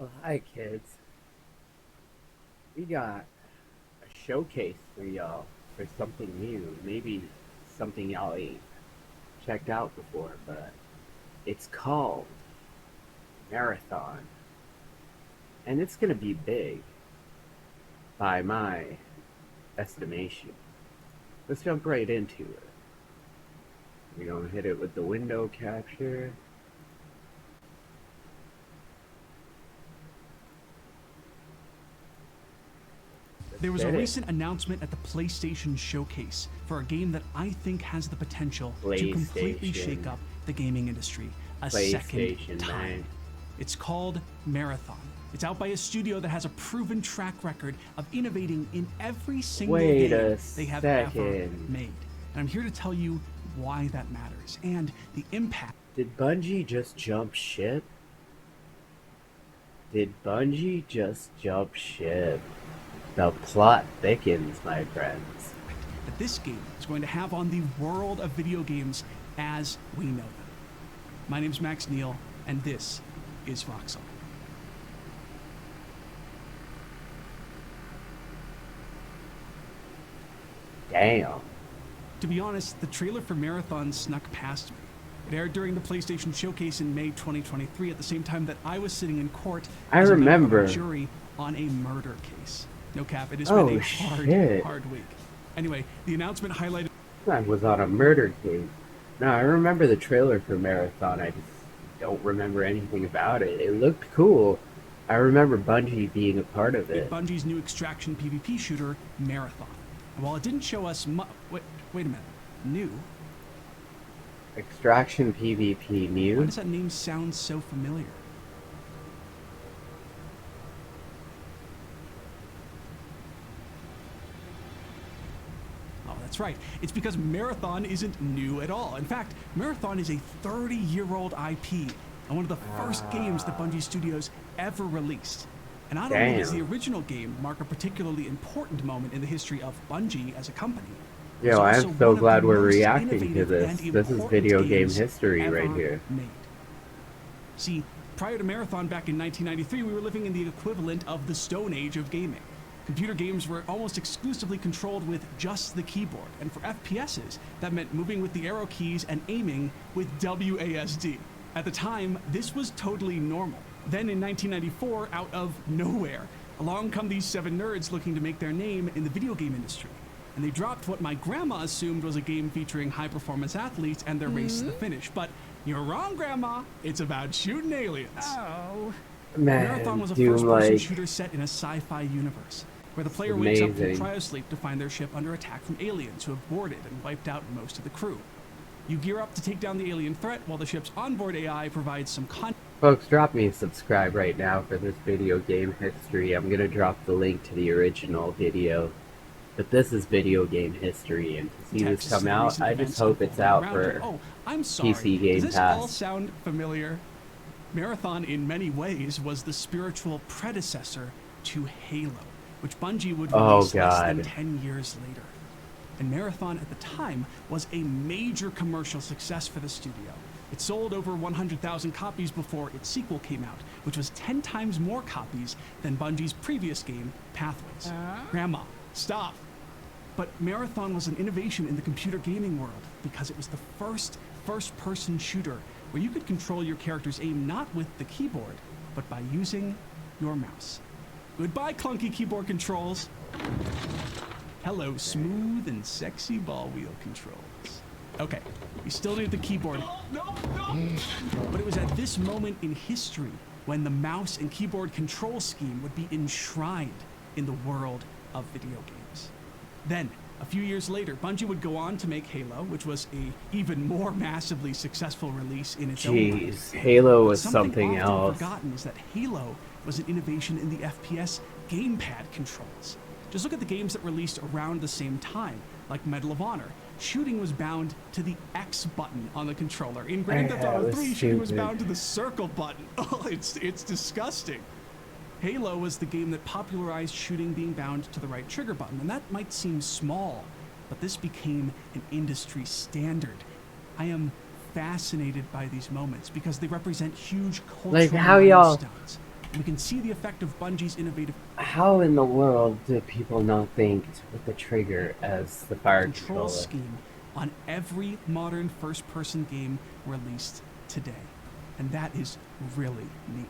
Oh, hi, kids. We got a showcase for y'all for something new. Maybe something y'all ain't checked out before, but it's called Marathon. And it's gonna be big by my estimation. Let's jump right into it. We're gonna hit it with the window capture. There was a recent announcement at the PlayStation Showcase for a game that I think has the potential to completely shake up the gaming industry a second time. It's called Marathon. It's out by a studio that has a proven track record of innovating in every single game they have ever made. And I'm here to tell you why that matters and the impact. Did Bungie just jump ship? Did Bungie just jump ship? The plot thickens, my friends. That this game is going to have on the world of video games as we know them. My name's Max Neal, and this is Voxel. Damn. To be honest, the trailer for Marathon snuck past me. It aired during the PlayStation Showcase in May 2023 at the same time that I was sitting in court as a member of a jury on a murder case. No cap, it has been a hard week. Anyway, the announcement highlighted... I was on a murder case. No, I remember the trailer for Marathon. I just don't remember anything about it. It looked cool. I remember Bungie being a part of it. Bungie's new extraction PvP shooter, Marathon. And while it didn't show us wait a minute. New? Extraction PvP new? Why does that name sound so familiar? That's right. It's because Marathon isn't new at all. In fact, Marathon is a 30-year-old IP and one of the first games that Bungie Studios ever released. And not only does the original game mark a particularly important moment in the history of Bungie as a company. Yo, I'm so glad we're reacting to this. This is video game history right here. See, prior to Marathon back in 1993, we were living in the equivalent of the Stone Age of gaming. Computer games were almost exclusively controlled with just the keyboard, and for FPSs, that meant moving with the arrow keys and aiming with WASD. At the time, this was totally normal. Then in 1994, out of nowhere, along come these 7 nerds looking to make their name in the video game industry. And they dropped what my grandma assumed was a game featuring high-performance athletes and their race to the finish. But you're wrong, Grandma. It's about shooting aliens. Oh. Marathon was a first-person shooter set in a sci-fi universe, where the player wakes up from cryosleep to find their ship under attack from aliens who have boarded and wiped out most of the crew. You gear up to take down the alien threat while the ship's onboard AI provides some content. Folks, drop me a subscribe right now for this video game history. I'm gonna drop the link to the original video. But this is video game history, and to see this come out, I just hope it's out for PC Game Pass. Does this all sound familiar? Marathon, in many ways, was the spiritual predecessor to Halo, which Bungie would release less than 10 years later. And Marathon at the time was a major commercial success for the studio. It sold over 100,000 copies before its sequel came out, which was 10 times more copies than Bungie's previous game, Pathways. Grandma, stop! But Marathon was an innovation in the computer gaming world because it was the first-person shooter where you could control your character's aim not with the keyboard, but by using your mouse. Goodbye, clunky keyboard controls. Hello, smooth and sexy ball wheel controls. Okay, we still need the keyboard. No. But it was at this moment in history when the mouse and keyboard control scheme would be enshrined in the world of video games. Then, a few years later, Bungie would go on to make Halo, which was a even more massively successful release in its own right. Halo was something else. Forgotten is that Halo was an innovation in the FPS gamepad controls. Just look at the games that released around the same time, like Medal of Honor. Shooting was bound to the X button on the controller. In Grand Theft Auto 3, shooting was bound to the circle button. Oh, it's disgusting. Halo was the game that popularized shooting being bound to the right trigger button, and that might seem small, but this became an industry standard. I am fascinated by these moments because they represent huge cultural milestones. We can see the effect of Bungie's innovative How in the world do people not think with the trigger as the fire control controller? scheme on every modern first-person game released today. And that is really neat.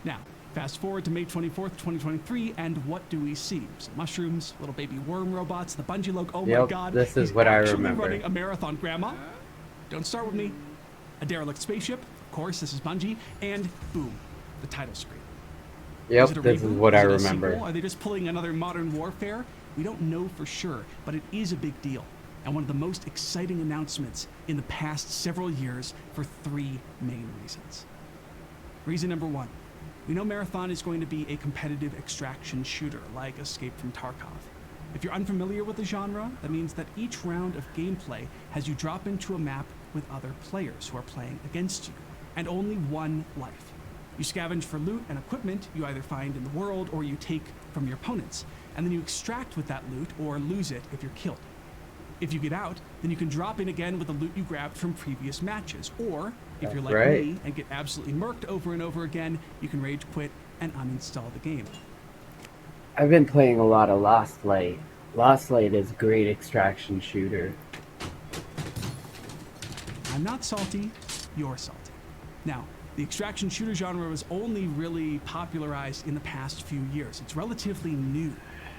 Now, fast forward to May 24th, 2023, and what do we see? Some mushrooms, little baby worm robots, the Bungie logo. Oh my god, this is he's what I actually remember. running a marathon, Grandma. Don't start with me. A derelict spaceship, of course, this is Bungie, and boom, the title screen. Yep, Is it a this reboot? is what Is I it a remember. sequel? Are they just pulling another Modern Warfare? We don't know for sure, but it is a big deal, and one of the most exciting announcements in the past several years for 3 main reasons. Reason number 1, we know Marathon is going to be a competitive extraction shooter like Escape from Tarkov. If you're unfamiliar with the genre, that means that each round of gameplay has you drop into a map with other players who are playing against you, and only one life. You scavenge for loot and equipment you either find in the world or you take from your opponents, and then you extract with that loot or lose it if you're killed. If you get out, then you can drop in again with the loot you grabbed from previous matches, or if you're like me and get absolutely murked over and over again, you can rage quit and uninstall the game. I've been playing a lot of Lost Light. Lost Light is a great extraction shooter. I'm not salty, you're salty. Now, the extraction shooter genre was only really popularized in the past few years. It's relatively new,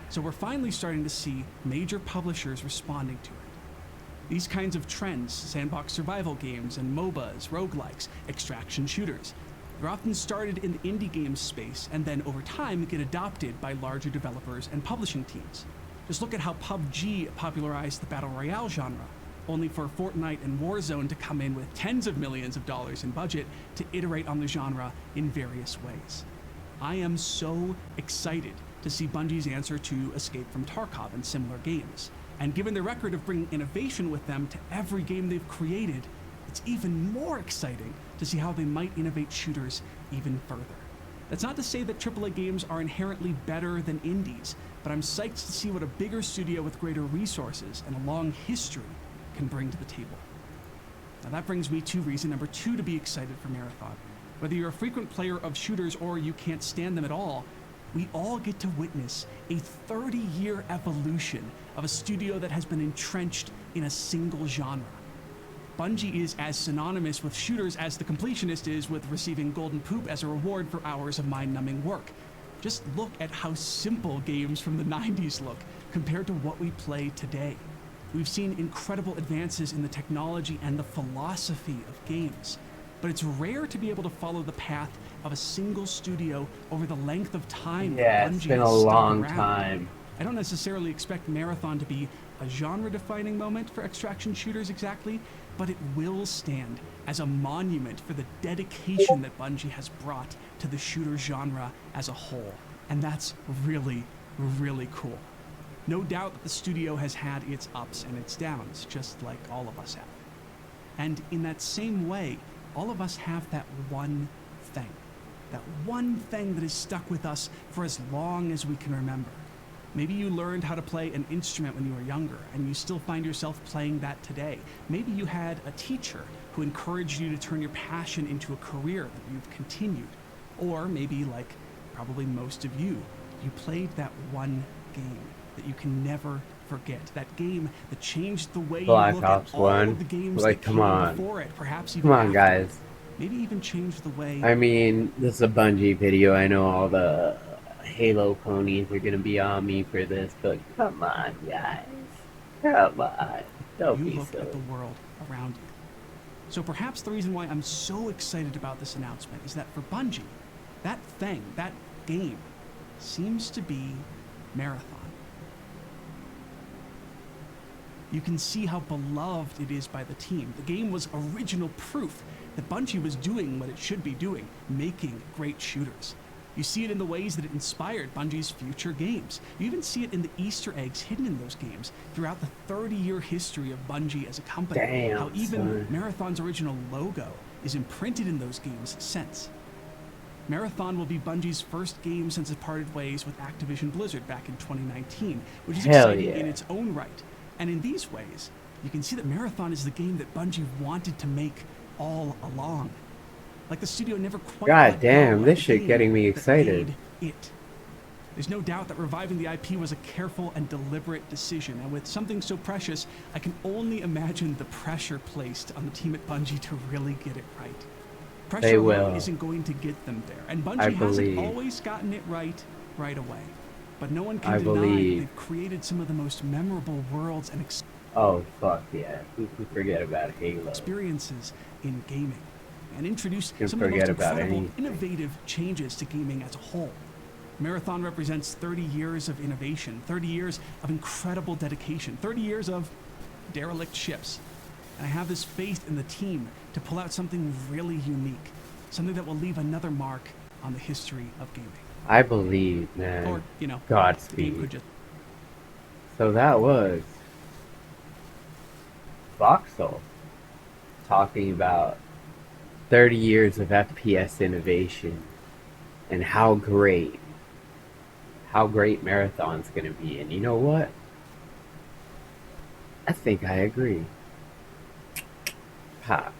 so we're finally starting to see major publishers responding to it. These kinds of trends, sandbox survival games and MOBAs, roguelikes, extraction shooters, they're often started in the indie games space and then over time get adopted by larger developers and publishing teams. Just look at how PUBG popularized the battle royale genre, only for Fortnite and Warzone to come in with tens of millions of dollars in budget to iterate on the genre in various ways. I am so excited to see Bungie's answer to Escape from Tarkov and similar games. And given their record of bringing innovation with them to every game they've created, it's even more exciting to see how they might innovate shooters even further. That's not to say that AAA games are inherently better than indies, but I'm psyched to see what a bigger studio with greater resources and a long history can bring to the table. Now that brings me to reason number 2 to be excited for Marathon. Whether you're a frequent player of shooters or you can't stand them at all, we all get to witness a 30-year evolution of a studio that has been entrenched in a single genre. Bungie is as synonymous with shooters as the completionist is with receiving golden poop as a reward for hours of mind-numbing work. Just look at how simple games from the 90s look compared to what we play today. We've seen incredible advances in the technology and the philosophy of games, but it's rare to be able to follow the path of a single studio over the length of time that Bungie it's been a has stuck long around. time. I don't necessarily expect Marathon to be a genre-defining moment for extraction shooters exactly, but it will stand as a monument for the dedication that Bungie has brought to the shooter genre as a whole, and that's really, really cool. No doubt that the studio has had its ups and its downs, just like all of us have. And in that same way, all of us have that one thing that has stuck with us for as long as we can remember. Maybe you learned how to play an instrument when you were younger, and you still find yourself playing that today. Maybe you had a teacher who encouraged you to turn your passion into a career that you've continued. Or maybe, like probably most of you, you played that one game that you can never forget. That game that changed the way Black you look Ops at all 1. of the games Like, that come came on. before it. Perhaps even Come on, after guys. it. Maybe even changed the way... I mean, this is a Bungie video. I know all the Halo ponies are gonna be on me for this, but come on, guys. Come on. Don't you be look silly. at the world around you. So perhaps the reason why I'm so excited about this announcement is that for Bungie, that thing, that game, seems to be Marathon. You can see how beloved it is by the team. The game was original proof that Bungie was doing what it should be doing, making great shooters. You see it in the ways that it inspired Bungie's future games. You even see it in the Easter eggs hidden in those games throughout the 30-year history of Bungie as a company. Damn, how even son. Marathon's original logo is imprinted in those games since. Marathon will be Bungie's first game since it parted ways with Activision Blizzard back in 2019, which is Hell exciting yeah. in its own right. And in these ways, you can see that Marathon is the game that Bungie wanted to make all along. Like the studio never quite God let damn, go this of the shit game getting me that excited. made it. There's no doubt that reviving the IP was a careful and deliberate decision, and with something so precious, I can only imagine the pressure placed on the team at Bungie to really get it right. Pressure They alone will. isn't going to get them there, and I Bungie hasn't believe. always gotten it right away. But no one can I deny believe. they've created some of the most memorable worlds and Oh, fuck yeah. Who can forget about Halo? experiences in gaming, and introduced Can some of the most forget about incredible, anything. innovative changes to gaming as a whole. Marathon represents 30 years of innovation, 30 years of incredible dedication, 30 years of derelict ships. And I have this faith in the team to pull out something really unique, something that will leave another mark on the history of gaming. I believe, man. Or, you know, the game Godspeed. could just... So that was Voxel talking about 30 years of FPS innovation and how great Marathon's gonna be. And you know what? I think I agree. Pop.